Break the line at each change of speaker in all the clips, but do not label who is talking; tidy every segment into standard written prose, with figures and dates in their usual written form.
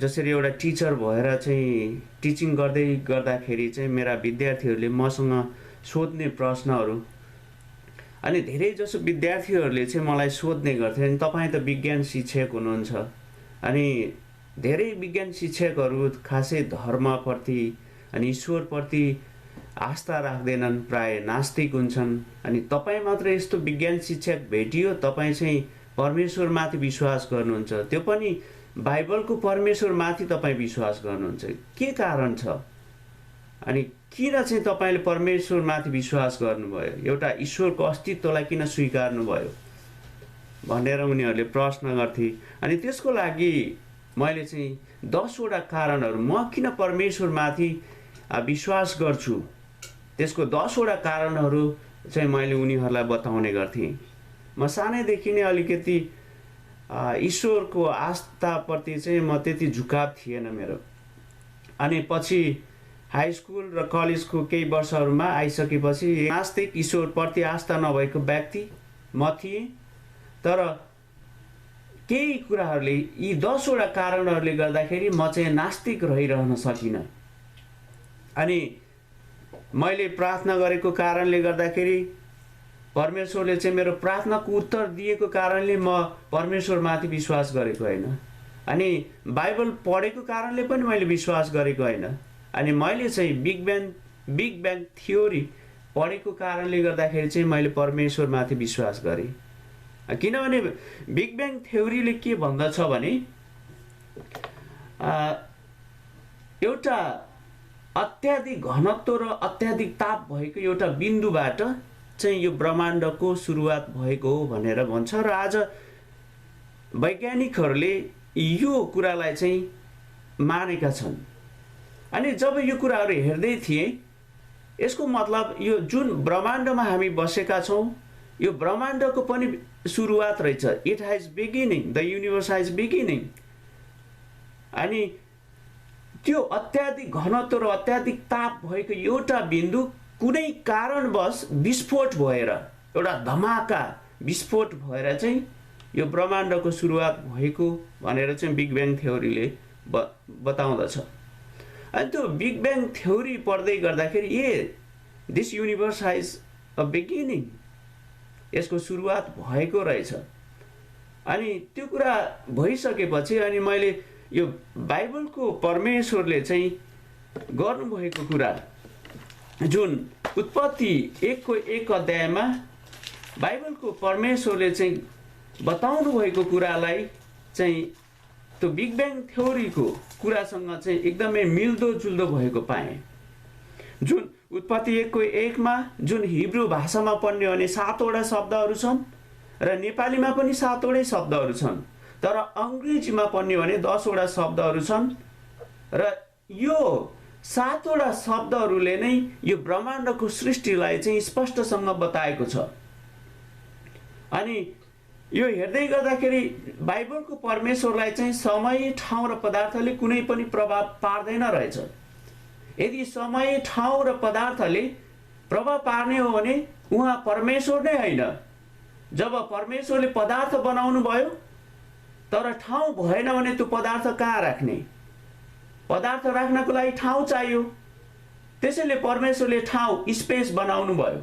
जसरी एउटा टिचर भएर चाहिँ टिचिङ गर्दाखेरि चाहिँ मेरा विद्यार्थीहरूले मसँग सोध्ने प्रश्नहरू, अनि धेरै जसो विद्यार्थीहरूले चाहिँ मलाई सोध्ने गर्थे, अनि तपाईँ त विज्ञान शिक्षक हुनुहुन्छ, अनि धेरै विज्ञान शिक्षकहरू खासै धर्मप्रति अनि ईश्वरप्रति आस्था राख्दैनन्, प्राय नास्तिक हुन्छन्, अनि तपाईँ मात्र यस्तो विज्ञान शिक्षक भेटियो, तपाईँ चाहिँ परमेश्वरमाथि विश्वास गर्नुहुन्छ, त्यो पनि बाइबलको परमेश्वरमाथि तपाईँ विश्वास गर्नुहुन्छ, के कारण छ? अनि किन चाहिँ तपाईँले परमेश्वरमाथि विश्वास गर्नुभयो, एउटा ईश्वरको अस्तित्वलाई किन स्वीकार्नुभयो भनेर उनीहरूले प्रश्न गर्थे। अनि त्यसको लागि मैले चाहिँ 10 वटा कारणहरू, म किन परमेश्वरमाथि विश्वास गर्छु, त्यसको 10 वटा कारणहरू चाहिँ मैले उनीहरूलाई बताउने गर्थेँ। म सानैदेखि नै अलिकति ईश्वरको आस्थाप्रति चाहिँ म त्यति झुकाव थिएन मेरो। अनि पछि हाई स्कुल र कलेजको केही वर्षहरूमा आइसकेपछि नास्तिक, ईश्वरप्रति आस्था नभएको व्यक्ति म थिएँ। तर केही कुराहरूले, यी 10 वटा कारणहरूले गर्दाखेरि म चाहिँ नास्तिक रहिरहन सकिनँ। अनि मैले प्रार्थना गरेको कारणले गर्दाखेरि परमेश्वरले चाहिँ मेरो प्रार्थनाको उत्तर दिएको कारणले म परमेश्वरमाथि विश्वास गरेको होइन। अनि बाइबल पढेको कारणले पनि मैले विश्वास गरेको होइन। अनि मैले चाहिँ बिग ब्याङ थ्योरी पढेको कारणले गर्दाखेरि चाहिँ मैले परमेश्वरमाथि विश्वास गरेँ। किनभने बिग ब्याङ थ्योरीले के भन्दछ भने एउटा अत्याधिक घनत्व र अत्याधिक ताप भएको एउटा बिन्दुबाट चाहिँ यो ब्रह्माण्डको सुरुवात भएको हो भनेर भन्छ। र आज वैज्ञानिकहरूले यो कुरालाई चाहिँ मानेका छन्। अनि जब यो कुराहरू हेर्दै थिएँ, यसको मतलब यो जुन ब्रह्माण्डमा हामी बसेका छौँ, यो ब्रह्माण्डको पनि सुरुवात रहेछ। It has beginning, the universe has beginning. अनि त्यो अत्याधिक घनत्व र अत्याधिक ताप भएको एउटा बिन्दु कुनै कारणवश विस्फोट भएर, एउटा धमाका विस्फोट भएर चाहिँ यो ब्रह्माण्डको सुरुवात भएको भनेर चाहिँ बिग ब्याङ थ्योरीले बताउँदछ। अनि त्यो बिग ब्याङ थ्योरी पढ्दै गर्दाखेरि this universe has a beginning, यसको सुरुवात भएको रहेछ। अनि त्यो कुरा भइसकेपछि अनि मैले यो बाइबलको परमेश्वरले चाहिँ गर्नुभएको कुरा, जुन उत्पत्ति 1को 1 अध्यायमा बाइबलको परमेश्वरले चाहिँ बताउनु भएको कुरालाई चाहिँ त्यो बिग ब्याङ थ्योरीको कुरासँग चाहिँ एकदमै मिल्दोजुल्दो भएको पाएँ। जुन उत्पत्ति 1को 1 मा जुन हिब्रू भाषामा पढ्ने भने 7 वटा शब्दहरू छन् र नेपालीमा पनि 7 वटै शब्दहरू छन्, तर अङ्ग्रेजीमा पढ्ने भने 10 वटा शब्दहरू छन्। र यो 7 वटा शब्दहरूले नै यो ब्रह्माण्डको सृष्टिलाई चाहिँ स्पष्टसँग बताएको छ। अनि यो हेर्दै गर्दाखेरि बाइबलको परमेश्वरलाई चाहिँ समय, ठाउँ र पदार्थले कुनै पनि प्रभाव पार्दैन रहेछ। यदि समय, ठाउँ र पदार्थले प्रभाव पार्ने हो भने उहाँ परमेश्वर नै होइन। जब परमेश्वरले पदार्थ बनाउनु भयो तर ठाउँ भएन भने त्यो पदार्थ कहाँ राख्ने? पदार्थ राख्नको लागि ठाउँ चाहियो। त्यसैले परमेश्वरले ठाउँ, स्पेस बनाउनु भयो।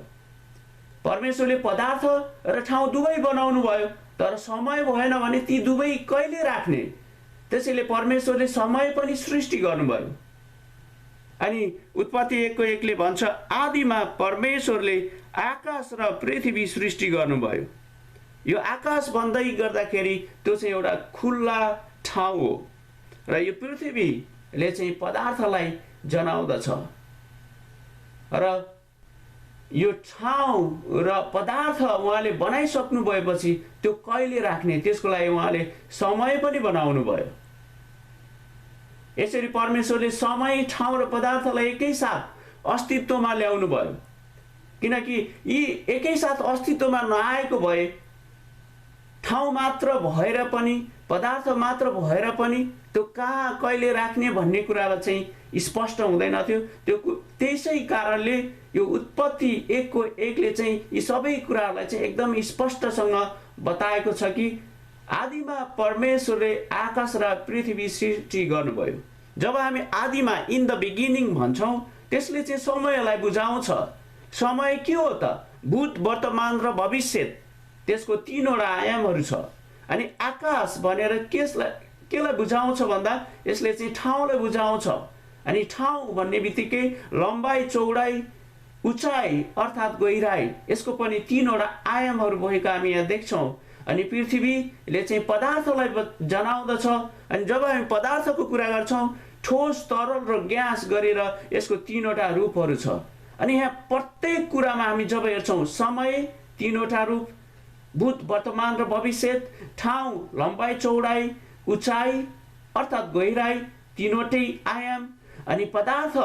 परमेश्वरले पदार्थ र ठाउँ दुवै बनाउनु भयो, तर समय भएन भने ती दुवै कहिले राख्ने? त्यसैले परमेश्वरले समय पनि सृष्टि गर्नुभयो। अनि उत्पत्ति 1को 1 ले भन्छ, आदिमा परमेश्वरले आकाश र पृथ्वी सृष्टि गर्नुभयो। यो आकाश भन्दै गर्दाखेरि त्यो चाहिँ एउटा खुल्ला ठाउँ हो र यो पृथ्वीले चाहिँ पदार्थलाई जनाउँदछ। र यो ठाउँ र पदार्थ उहाँले बनाइसक्नु भएपछि त्यो कहिले राख्ने, त्यसको लागि उहाँले समय पनि बनाउनु भयो। यसरी परमेश्वरले समय, ठाउँ र पदार्थलाई एकैसाथ अस्तित्वमा ल्याउनु भयो। किनकि यी एकैसाथ अस्तित्वमा नआएको भए ठाउँ मात्र भएर पनि, पदार्थ मात्र भएर पनि त्यो कहाँ कहिले राख्ने भन्ने कुरालाई चाहिँ स्पष्ट हुँदैन थियो। त्यसै कारणले यो उत्पत्ति 1को 1 ले चाहिँ यी सबै कुराहरूलाई चाहिँ एकदम स्पष्टसँग बताएको छ कि आदिमा परमेश्वरले आकाश र पृथ्वी सृष्टि गर्नुभयो। जब हामी आदिमा इन द बिगिनिङ भन्छौँ त्यसले चाहिँ समयलाई बुझाउँछ। समय के हो त? भूत, वर्तमान र भविष्य, त्यसको तीनवटा आयामहरू छ। अनि आकाश भनेर केलाई बुझाउँछ भन्दा यसले चाहिँ ठाउँलाई बुझाउँछ। अनि ठाउँ भन्ने बित्तिकै लम्बाइ, चौडाइ, उचाइ अर्थात् गहिराई, यसको पनि तीनवटा आयामहरू भएको हामी यहाँ देख्छौँ। अनि पृथ्वीले चाहिँ पदार्थलाई जनाउँदछ। अनि जब हामी पदार्थको कुरा गर्छौँ ठोस, तरल र ग्यास गरेर यसको तीनवटा रूपहरू छ। अनि यहाँ प्रत्येक कुरामा हामी जब हेर्छौँ समय तीनवटा रूप, भूत, वर्तमान र भविष्य, ठाउँ लम्बाइ, चौडाइ, उचाइ अर्थात् गहिराई, तीनवटै आयाम, अनि पदार्थ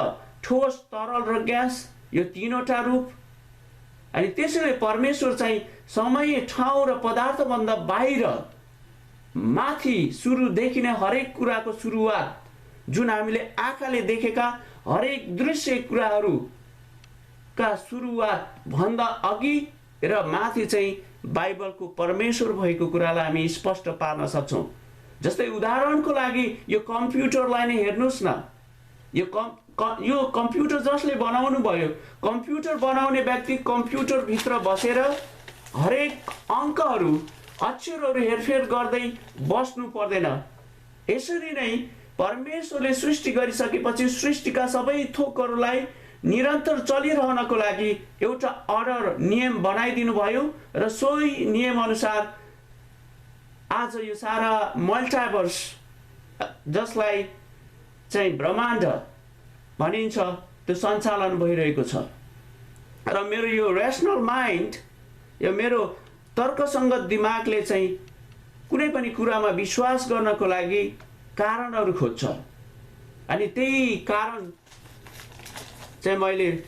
ठोस, तरल र ग्यास, यो तीनवटा रूप। अनि त्यसैले परमेश्वर चाहिँ समय, ठाउँ र पदार्थभन्दा बाहिर माथि सुरुदेखि नै हरेक कुराको सुरुवात, जुन हामीले आँखाले देखेका हरेक दृश्य कुराहरूका सुरुवात भन्दा अघि र माथि चाहिँ बाइबलको परमेश्वर भएको कुरालाई हामी स्पष्ट पार्न सक्छौँ। जस्तै उदाहरणको लागि यो कम्प्युटरलाई नै हेर्नुहोस् न। यो कम्प्युटर जसले बनाउनु भयो, कम्प्युटर बनाउने व्यक्ति कम्प्युटरभित्र बसेर हरेक अङ्कहरू, अक्षरहरू हेरफेर गर्दै बस्नु पर्दैन। यसरी नै परमेश्वरले सृष्टि गरिसकेपछि सृष्टिका सबै थोकहरूलाई निरन्तर चलिरहनको लागि एउटा अर्डर, नियम बनाइदिनु भयो र सोही नियम अनुसार आज यो सारा मल्टिभर्स, जसलाई चाहिँ ब्रह्माण्ड भनिन्छ, त्यो सञ्चालन भइरहेको छ। र मेरो यो रेसनल माइन्ड, यो मेरो तर्कसङ्गत दिमागले चाहिँ कुनै पनि कुरामा विश्वास गर्नको लागि कारणहरू खोज्छ। अनि त्यही कारण चाहिँ मैले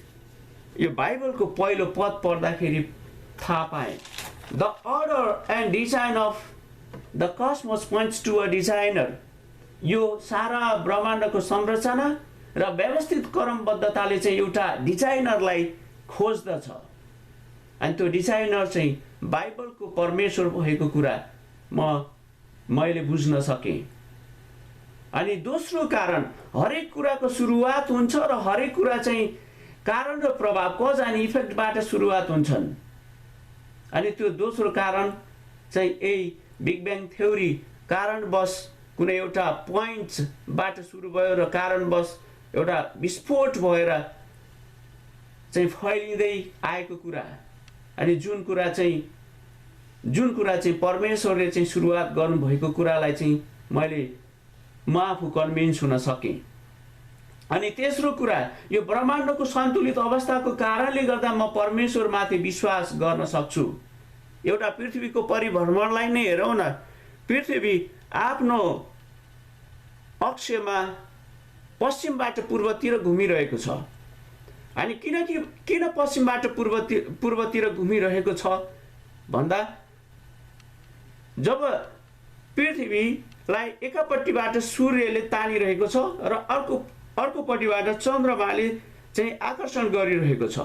यो बाइबलको पहिलो पद पढ्दाखेरि थाहा पाएँ। The order and design of the cosmos points to a designer. यो सारा ब्रह्माण्डको संरचना र व्यवस्थित क्रमबद्धताले चाहिँ एउटा डिजाइनरलाई खोज्दछ। अनि त्यो डिजाइनर चाहिँ बाइबलको परमेश्वर भएको कुरा मैले बुझ्न सकेँ। अनि दोस्रो कारण, हरेक कुराको सुरुवात हुन्छ र हरेक कुरा चाहिँ कारण र प्रभाव, कज एन्ड इफेक्टबाट सुरुवात हुन्छन्। अनि त्यो दोस्रो कारण चाहिँ यही बिग ब्याङ थ्योरी, कारणवश कुनै एउटा पोइन्टबाट सुरु भयो र कारणवश एउटा विस्फोट भएर चाहिँ फैलिँदै आएको कुरा। अनि जुन कुरा चाहिँ परमेश्वरले चाहिँ सुरुवात गर्नुभएको कुरालाई चाहिँ म आफू कन्भिन्स हुन सकेँ। अनि तेस्रो कुरा, यो ब्रह्माण्डको सन्तुलित अवस्थाको कारणले गर्दा म परमेश्वरमाथि विश्वास गर्न सक्छु। एउटा पृथ्वीको परिभ्रमणलाई नै हेरौँ न। पृथ्वी आफ्नो अक्षमा पश्चिमबाट पूर्वतिर घुमिरहेको छ। अनि किन पश्चिमबाट पूर्वतिर घुमिरहेको छ भन्दा, जब पृथ्वीलाई एकापट्टिबाट सूर्यले तानिरहेको छ र अर्कोपट्टिबाट चन्द्रमाले चाहिँ आकर्षण गरिरहेको छ।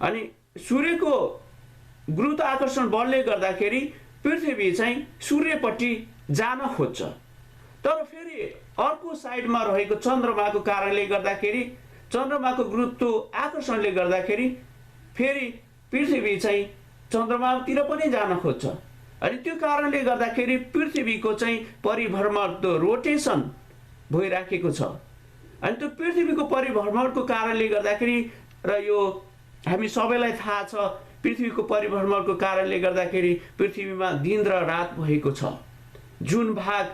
अनि सूर्यको गुरुत्वाकर्षण बलले गर्दाखेरि पृथ्वी चाहिँ सूर्यपट्टि जान खोज्छ। तर फेरि अर्को साइडमा रहेको चन्द्रमाको कारणले गर्दाखेरि, चन्द्रमाको गुरुत्व आकर्षणले गर्दाखेरि फेरि पृथ्वी चाहिँ चन्द्रमातिर पनि जान खोज्छ। अनि त्यो कारणले गर्दाखेरि पृथ्वीको चाहिँ परिभ्रमण, त्यो रोटेसन भइराखेको छ। अनि त्यो पृथ्वीको परिभ्रमणको कारणले गर्दाखेरि, र यो हामी सबैलाई थाहा छ, पृथ्वीको परिभ्रमणको कारणले गर्दाखेरि पृथ्वीमा दिन र रात भएको छ। जुन भाग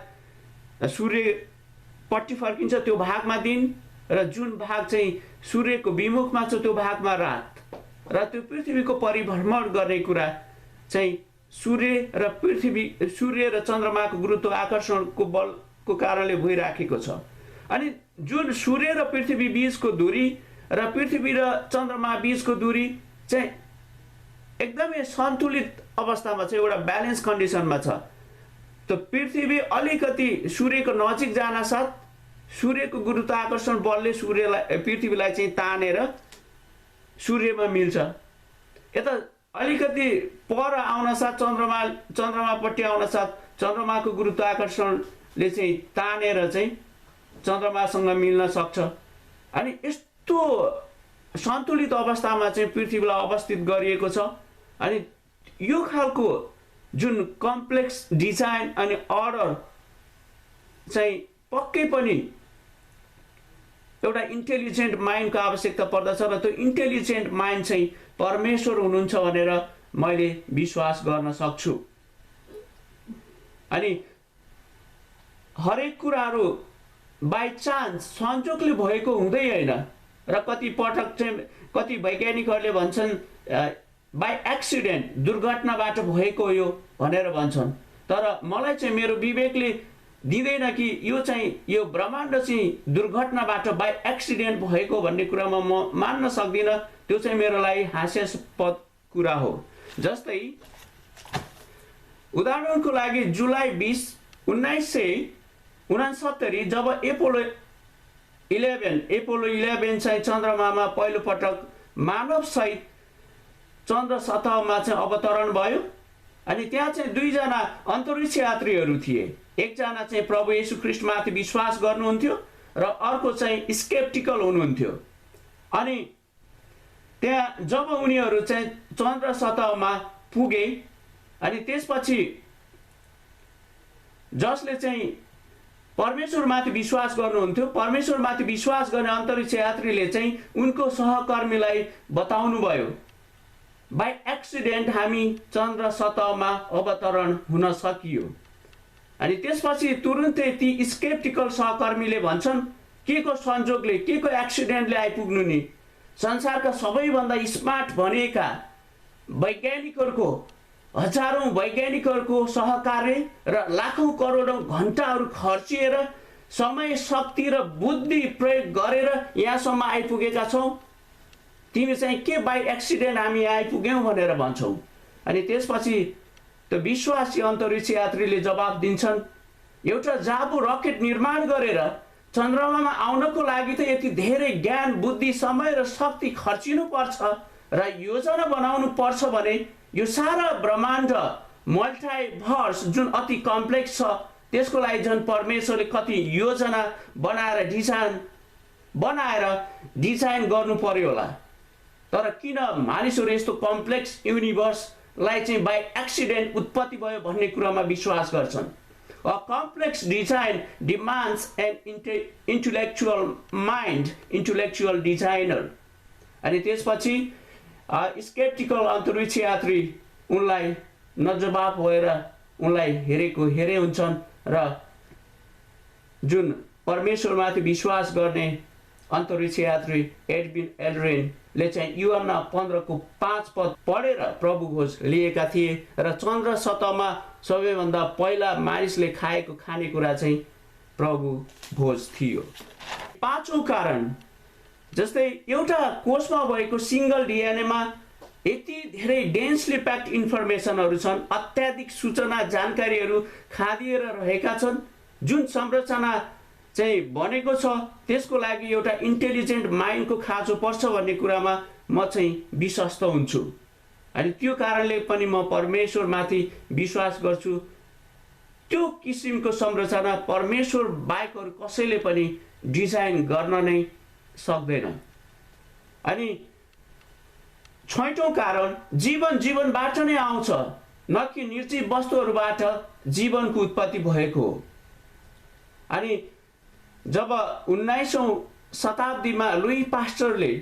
सूर्यपट्टि फर्किन्छ त्यो भागमा दिन, र जुन भाग चाहिँ सूर्यको विमुखमा छ त्यो भागमा रात। र त्यो पृथ्वीको परिभ्रमण गर्ने कुरा चाहिँ सूर्य र चन्द्रमाको गुरुत्व आकर्षणको बलको कारणले भइराखेको छ। अनि जुन सूर्य र पृथ्वी बीचको दूरी र पृथ्वी र चन्द्रमा बीचको दूरी चाहिँ एकदमै सन्तुलित अवस्थामा छ, एउटा ब्यालेन्स कन्डिसनमा छ। त पृथ्वी अलिकति सूर्यको नजिक जान साथ सूर्यको गुरुत्वाकर्षण बलले पृथ्वीलाई चाहिँ तानेर सूर्यमा मिल्छ। यता अलिकति पर आउन साथ चन्द्रमापट्टि आउन साथ चन्द्रमाको गुरुत्वाकर्षणले चाहिँ तानेर चाहिँ चन्द्रमासँग मिल्न सक्छ। अनि यस्तो सन्तुलित अवस्थामा चाहिँ पृथ्वीलाई अवस्थित गरिएको छ। अनि यो खालको जुन कम्प्लेक्स डिजाइन अनि अर्डर चाहिँ पक्कै पनि एउटा इन्टेलिजेन्ट माइन्डको आवश्यकता पर्दछ र त्यो इन्टेलिजेन्ट माइन्ड चाहिँ परमेश्वर हुनुहुन्छ भनेर मैले विश्वास गर्न सक्छु। अनि हरेक कुराहरू बाई चान्स संजोगले भएको हुँदै होइन र कति पटक चाहिँ कति वैज्ञानिकहरूले भन्छन् बाई एक्सिडेन्ट दुर्घटनाबाट भएको हो यो भनेर भन्छन्। तर मलाई चाहिँ मेरो विवेकले दिँदैन कि यो चाहिँ यो ब्रह्माण्ड चाहिँ दुर्घटनाबाट बाई एक्सिडेन्ट भएको भन्ने कुरामा म मान्न सक्दिनँ। त्यो चाहिँ मेरो लागि हास्यास्पद कुरा हो। जस्तै उदाहरणको लागि जुलाई 20, 1969 जब एपोलो 11 चाहिँ चन्द्रमामा पहिलो पटक मानव सहित चन्द्र सतहमा चाहिँ अवतरण भयो। अनि त्यहाँ चाहिँ दुईजना अन्तरिक्ष यात्रीहरू थिए। एकजना चाहिँ प्रभु येशू ख्रीष्टमाथि विश्वास गर्नुहुन्थ्यो र अर्को चाहिँ स्केप्टिकल हुनुहुन्थ्यो। अनि त्यहाँ जब उनीहरू चाहिँ चन्द्र सतहमा पुगे अनि त्यसपछि जसले चाहिँ परमेश्वरमाथि विश्वास गर्नुहुन्थ्यो, परमेश्वरमाथि विश्वास गर्ने अन्तरिक्ष यात्रीले चाहिँ उनको सहकर्मीलाई बताउनु भयो बाई एक्सिडेन्ट हामी चन्द्र सतहमा अवतरण हुन सकियो। अनि त्यसपछि तुरुन्तै ती स्केप्टिकल सहकर्मीले भन्छन् के को संजोगले के को एक्सिडेन्टले आइपुग्नु नि, संसारका सबैभन्दा स्मार्ट भनेका वैज्ञानिकहरूको हजारौं वैज्ञानिकहरूको सहकार्य र लाखौं करोडौं घण्टाहरू खर्चिएर समय शक्ति र बुद्धि प्रयोग गरेर यहाँसम्म आइपुगेका छौँ। तिमी चाहिँ के बाई एक्सिडेन्ट हामी आइपुग्यौँ भनेर भन्छौ। अनि त्यसपछि त्यो विश्वासी अन्तरिक्ष यात्रीले जवाब दिन्छन् एउटा जाबु रकेट निर्माण गरेर चन्द्रमामा आउनको लागि त यति धेरै ज्ञान बुद्धि समय र शक्ति खर्चिनु पर्छ र योजना बनाउनु पर्छ भने यो सारा ब्रह्माण्ड मल्टिभर्स जुन अति कम्प्लेक्स छ त्यसको लागि झन् परमेश्वरले कति योजना बनाएर डिजाइन गर्नु पर्यो होला। तर किन मानिसहरू यस्तो कम्प्लेक्स युनिभर्सलाई चाहिँ बाई एक्सिडेन्ट उत्पत्ति भयो भन्ने कुरामा विश्वास गर्छन्। A complex design demands an intellectual mind, intellectual designer. अनि त्यसपछि स्केप्टिकल अन्तरिक्ष यात्री उनलाई नजवाब भएर उनलाई हेरे हुन्छन् र जुन परमेश्वरमाथि विश्वास गर्ने अन्तरिक्ष यात्री एडविन एल्ड्रिनले चाहिँ यूहन्ना 15:5 पद पढेर प्रभु भोज लिएका थिए र चन्द्र सतहमा सबैभन्दा पहिला मानिसले खाएको खानेकुरा चाहिँ प्रभु भोज थियो। पाँचौं कारण जस्तै एउटा कोषमा भएको सिंगल डिएनएमा यति धेरै डेन्सली प्याक्ड इन्फर्मेसनहरू छन्, अत्याधिक सूचना जानकारीहरू खादिएर रहेका छन्। जुन संरचना चाहिँ बनेको छ त्यसको लागि एउटा इन्टेलिजेन्ट माइन्डको खाँचो पर्छ भन्ने कुरामा म चाहिँ विश्वस्त हुन्छु। अनि त्यो कारणले पनि म परमेश्वरमाथि विश्वास गर्छु। त्यो किसिमको संरचना परमेश्वर बाहेक अरू कसैले पनि डिजाइन गर्न नै सक्दैन। अनि छैटौं कारण जीवनबाट नै आउँछ, न कि निर्जीव वस्तुहरूबाट जीवनको उत्पत्ति भएको हो। अनि जब 19औं शताब्दीमा लुई पास्चरले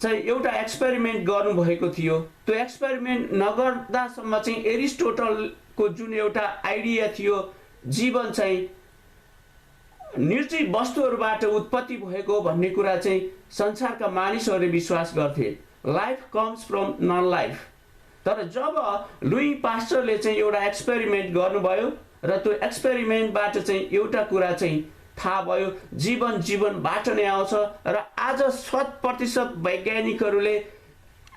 चाहिँ एउटा एक्सपेरिमेन्ट गर्नुभएको थियो, त्यो एक्सपेरिमेन्ट नगर्दासम्म चाहिँ एरिस्टोटलको जुन एउटा आइडिया थियो जीवन चाहिँ निर्जीव वस्तुहरूबाट उत्पत्ति भएको भन्ने कुरा चाहिँ संसारका मानिसहरूले विश्वास गर्थे। Life comes from non life. तर जब लुई पास्चरले चाहिँ एउटा एक्सपेरिमेन्ट गर्नुभयो र त्यो एक्सपेरिमेन्टबाट चाहिँ एउटा कुरा चाहिँ थाहा भयो, जीवनबाट नै आउँछ। र आज 100% वैज्ञानिकहरूले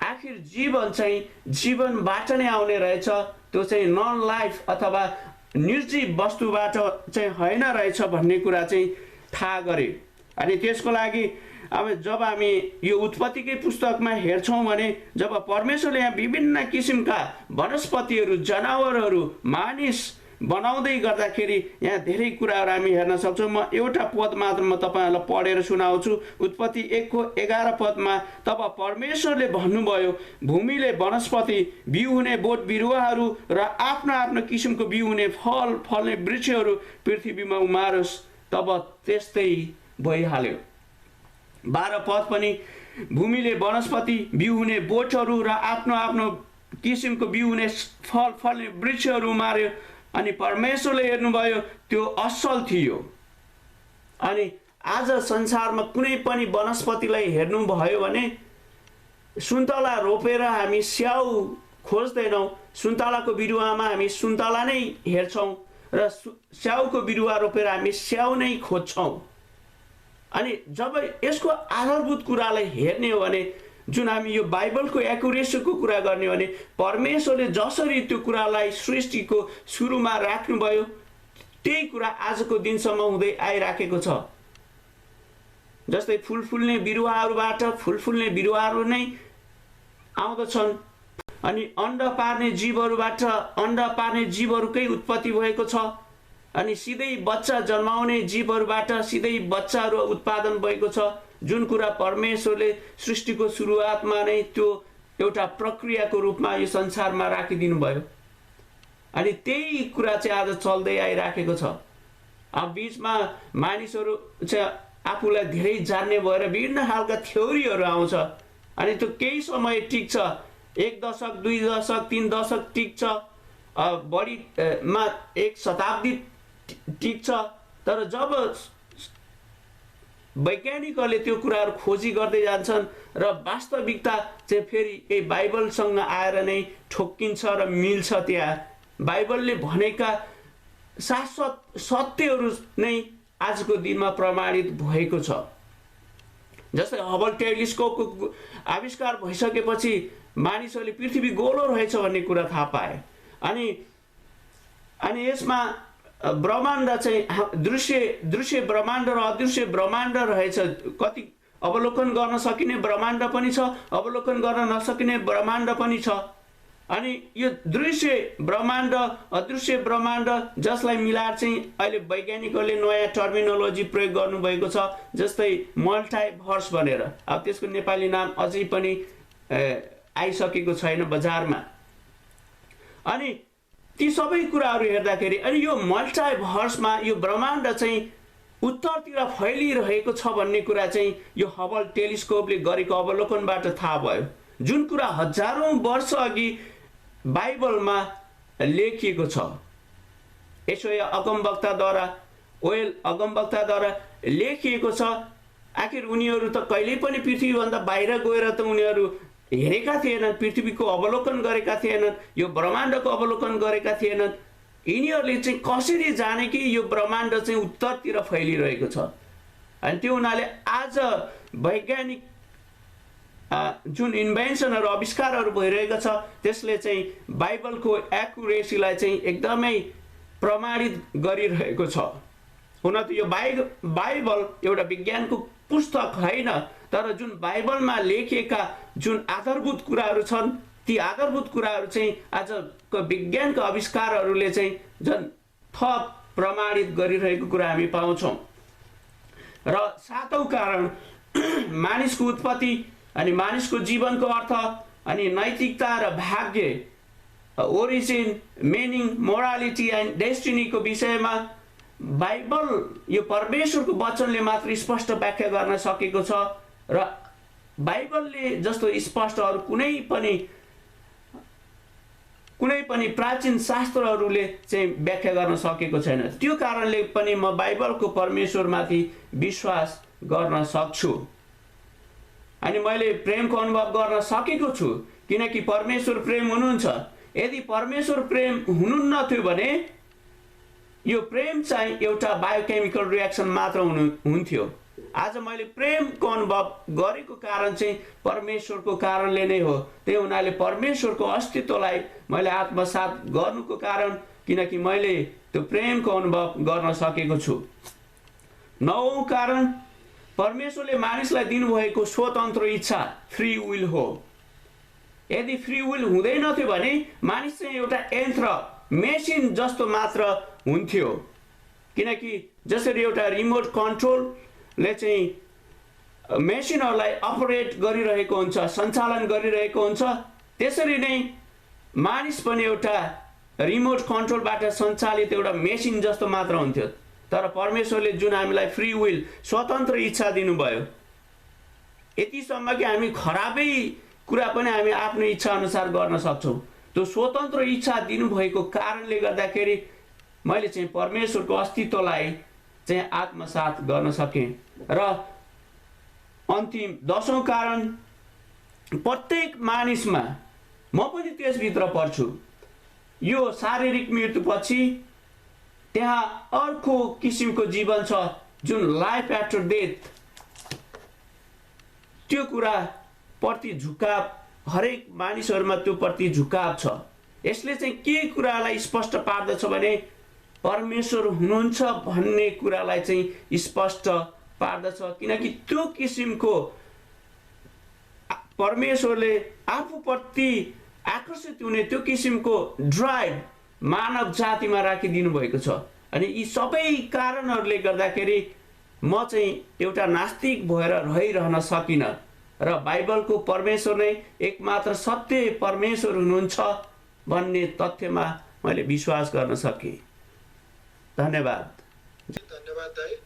आखिर जीवन चाहिँ जीवनबाट नै आउने रहेछ, त्यो चाहिँ नन लाइफ अथवा निर्जीव वस्तुबाट चाहिँ होइन रहेछ भन्ने कुरा चाहिँ थाहा गरे। अनि त्यसको लागि अब जब हामी यो उत्पत्तिकै पुस्तकमा हेर्छौँ भने जब परमेश्वरले यहाँ विभिन्न किसिमका वनस्पतिहरू, जनावरहरू, मानिस बनाउँदै गर्दाखेरि यहाँ धेरै कुराहरू हामी हेर्न सक्छौँ। म एउटा पद मात्र म तपाईँहरूलाई पढेर सुनाउँछु। उत्पत्ति 1:11 पदमा, तब परमेश्वरले भन्नुभयो, भूमिले वनस्पति, बिउ हुने बोट बिरुवाहरू र आफ्नो आफ्नो किसिमको बिउ हुने फल फल्ने वृक्षहरू पृथ्वीमा उमारोस्। तब त्यस्तै भइहाल्यो। 12 पद पनि, भूमिले वनस्पति, बिउ हुने बोटहरू र आफ्नो आफ्नो किसिमको बिउ हुने फल फल्ने वृक्षहरू उमार्यो। अनि परमेश्वरले हेर्नुभयो, त्यो असल थियो। अनि आज संसारमा कुनै पनि वनस्पतिलाई हेर्नुभयो भने सुन्तला रोपेर हामी स्याउ खोज्दैनौँ। सुन्तलाको बिरुवामा हामी सुन्तला नै हेर्छौँ र स्याउको बिरुवा रोपेर हामी स्याउ नै खोज्छौँ। अनि जब यसको आधारभूत कुरालाई हेर्ने हो भने, जुन हामी यो बाइबलको एक्युरेसीको कुरा गर्ने हो भने, परमेश्वरले जसरी त्यो कुरालाई सृष्टिको सुरुमा राख्नुभयो त्यही कुरा आजको दिनसम्म हुँदै आइराखेको छ। जस्तै फुल फुल्ने बिरुवाहरूबाट फुल फुल्ने बिरुवाहरू नै आउँदछन्। अनि अण्डा पार्ने जीवहरूबाट अण्डा पार्ने जीवहरूकै उत्पत्ति भएको छ। अनि सिधै बच्चा जन्माउने जीवहरूबाट सिधै बच्चाहरू उत्पादन भएको छ। जुन कुरा परमेश्वरले सृष्टिको सुरुवातमा नै त्यो एउटा प्रक्रियाको रूपमा यो संसारमा राखिदिनु भयो। अनि त्यही कुरा चाहिँ आज चल्दै आइराखेको छ। अब बिचमा मानिसहरू चाहिँ आफूलाई धेरै जान्ने भएर विभिन्न खालका थ्योरीहरू आउँछ। अनि त्यो केही समय टिक्छ, 1 दशक 2 दशक 3 दशक टिक्छ, बढीमा 1 शताब्दी टिक्छ। तर जब वैज्ञानिकहरूले त्यो कुराहरू खोजी गर्दै जान्छन् र वास्तविकता चाहिँ फेरि यही बाइबलसँग आएर नै ठोक्किन्छ र मिल्छ। त्यहाँ बाइबलले भनेका शाश्वत सत्यहरू नै आजको दिनमा प्रमाणित भएको छ। जस्तै हबल टेलिस्कोपको आविष्कार भइसकेपछि मानिसहरूले पृथ्वी गोलो रहेछ भन्ने कुरा थाहा पाए। अनि यसमा ब्रह्माण्ड चाहिँ दृश्य ब्रह्माण्ड र अदृश्य ब्रह्माण्ड रहेछ। कति अवलोकन गर्न सकिने ब्रह्माण्ड पनि छ, अवलोकन गर्न नसकिने ब्रह्माण्ड पनि छ। अनि यो दृश्य ब्रह्माण्ड, अदृश्य ब्रह्माण्ड, जसलाई मिलाएर चाहिँ अहिले वैज्ञानिकहरूले नयाँ टर्मिनोलोजी प्रयोग गर्नुभएको छ, जस्तै मल्टाभर्स भनेर। अब त्यसको नेपाली नाम अझै पनि आइसकेको छैन बजारमा। अनि ती सबै कुराहरू हेर्दाखेरि अनि यो मल्टाभर्समा यो ब्रह्माण्ड चाहिँ उत्तरतिर फैलिरहेको छ भन्ने कुरा चाहिँ यो हबल टेलिस्कोपले गरेको अवलोकनबाट थाहा भयो। जुन कुरा हजारौँ वर्ष अघि बाइबलमा लेखिएको छ, यशाया अगमवक्ताद्वारा, ओयल अगमवक्ताद्वारा लेखिएको छ। आखिर उनीहरू त कहिल्यै पनि पृथ्वीभन्दा बाहिर गएर त उनीहरू हेरेका थिएनन्, पृथ्वीको अवलोकन गरेका थिएनन्, यो ब्रह्माण्डको अवलोकन गरेका थिएनन्। यिनीहरूले चाहिँ कसरी जाने कि यो ब्रह्माण्ड चाहिँ उत्तरतिर फैलिरहेको छ। अनि त्यो हुनाले आज वैज्ञानिक जुन इन्भेन्सनहरू, आविष्कारहरू भइरहेको छ, त्यसले चाहिँ बाइबलको एक्युरेसीलाई चाहिँ एकदमै प्रमाणित गरिरहेको छ। हुन त यो बाइबल एउटा विज्ञानको पुस्तक होइन, तर जुन बाइबलमा लेखिएका जुन आधारभूत कुराहरू छन्, ती आधारभूत कुराहरू चाहिँ आजको विज्ञानका आविष्कारहरूले चाहिँ झन् थप प्रमाणित गरिरहेको कुरा हामी पाउँछौँ। र 7औं कारण, मानिसको उत्पत्ति अनि मानिसको जीवनको अर्थ अनि नैतिकता र भाग्य, ओरिजिन, मिनिङ, मोरालिटी एन्ड डेस्टिनीको विषयमा बाइबल यो परमेश्वरको वचनले मात्र स्पष्ट व्याख्या गर्न सकेको छ। र बाइबलले जस्तो स्पष्ट अरू कुनै पनि प्राचीन शास्त्रहरूले चाहिँ व्याख्या गर्न सकेको छैन। त्यो कारणले पनि म बाइबलको परमेश्वरमाथि विश्वास गर्न सक्छु। अनि मैले प्रेमको अनुभव गर्न सकेको छु, किनकि परमेश्वर प्रेम हुनुहुन्छ। यदि परमेश्वर प्रेम हुनुहुन्न थियो भने यो प्रेम चाहिँ एउटा बायोकेमिकल रियाक्सन मात्र हुन्थ्यो। आज मैले प्रेमको अनुभव गरेको कारण चाहिँ परमेश्वरको कारणले नै हो। त्यही हुनाले परमेश्वरको अस्तित्वलाई मैले आत्मसात गर्नुको कारण, किनकि मैले त्यो प्रेमको अनुभव गर्न सकेको छु। 9औं कारण, परमेश्वरले मानिसलाई दिनुभएको स्वतन्त्र इच्छा फ्री विल हो। यदि फ्री विल हुँदैन थियो भने मानिस चाहिँ एउटा यन्त्र मेसिन जस्तो मात्र हुन्थ्यो। किनकि जसरी एउटा रिमोट कन्ट्रोलले चाहिँ मेसिनहरूलाई अपरेट गरिरहेको हुन्छ, सञ्चालन गरिरहेको हुन्छ, त्यसरी नै मानिस पनि एउटा रिमोट कन्ट्रोलबाट सञ्चालित एउटा मेसिन जस्तो मात्र हुन्थ्यो। तर परमेश्वरले जुन हामीलाई फ्री विल स्वतन्त्र इच्छा दिनुभयो, यतिसम्म कि हामी खराबै कुरा पनि हामी आफ्नो इच्छा अनुसार गर्न सक्छौँ। त्यो स्वतन्त्र इच्छा दिनुभएको कारणले गर्दाखेरि मैले चाहिँ परमेश्वरको अस्तित्वलाई चाहिँ आत्मसात गर्न सकेँ। र अन्तिम 10औं कारण, प्रत्येक मानिसमा, म पनि त्यसभित्र पर्छु, यो शारीरिक मृत्युपछि त्यहाँ अर्को किसिमको जीवन छ जुन लाइफ आफ्टर डेथ। त्यो कुरा प्रति झुकाव हरेक मानिसहरूमा त्यो प्रति झुकाव छ। यसले चाहिँ के कुरालाई स्पष्ट पार्दछ भने परमेश्वर हुनुहुन्छ भन्ने कुरालाई चाहिँ स्पष्ट पार्दछ। किनकि त्यो किसिमको परमेश्वरले आफूप्रति आकर्षित हुने त्यो किसिमको ड्राइभ मानव जातिमा राखिदिनु भएको छ। अनि यी सबै कारणहरूले गर्दाखेरि म चाहिँ एउटा नास्तिक भएर रहिरहन सकिनँ र बाइबलको परमेश्वर नै एकमात्र सत्य परमेश्वर हुनुहुन्छ भन्ने तथ्यमा मैले विश्वास गर्न सकेँ। धन्यवाद।
धन्यवाद दाइ।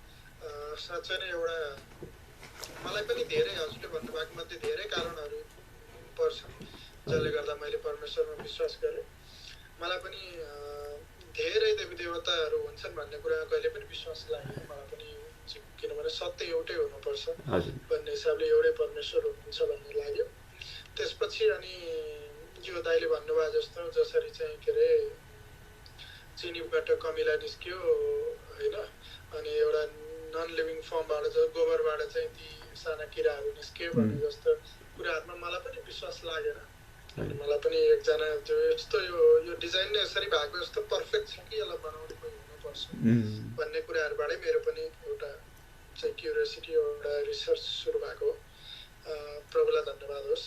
साँच्चै नै एउटा मलाई पनि धेरै हजुरले भन्नुभएको मध्ये धेरै कारणहरू पर्छन् जसले गर्दा मैले परमेश्वरमा विश्वास गरेँ। मलाई पनि धेरै देवी देवताहरू हुन्छन् भन्ने कुरा कहिले पनि विश्वास लागेन मलाई पनि, किनभने सत्य एउटै हुनुपर्छ भन्ने हिसाबले एउटै परमेश्वर हुनुहुन्छ भन्ने लाग्यो। त्यसपछि अनि यो दाइले भन्नुभयो जस्तो जसरी चाहिँ के अरे चिनीबाट कमिला निस्क्यो होइन, अनि एउटा नन लिभिङ फर्मबाट गोबरबाट चाहिँ ती साना किराहरू निस्क्यो भन्ने जस्तो कुराहरूमा मलाई पनि विश्वास लागेन। अनि मलाई पनि एकजना त्यो यस्तो यो डिजाइन नै यसरी भएको जस्तो पर्फेक्ट छ कि यसलाई बनाउने कोही हुनुपर्छ भन्ने कुराहरूबाटै मेरो पनि एउटा चाहिँ क्युरियोसिटी, एउटा रिसर्च सुरु भएको हो। प्रभुलाई धन्यवाद होस्।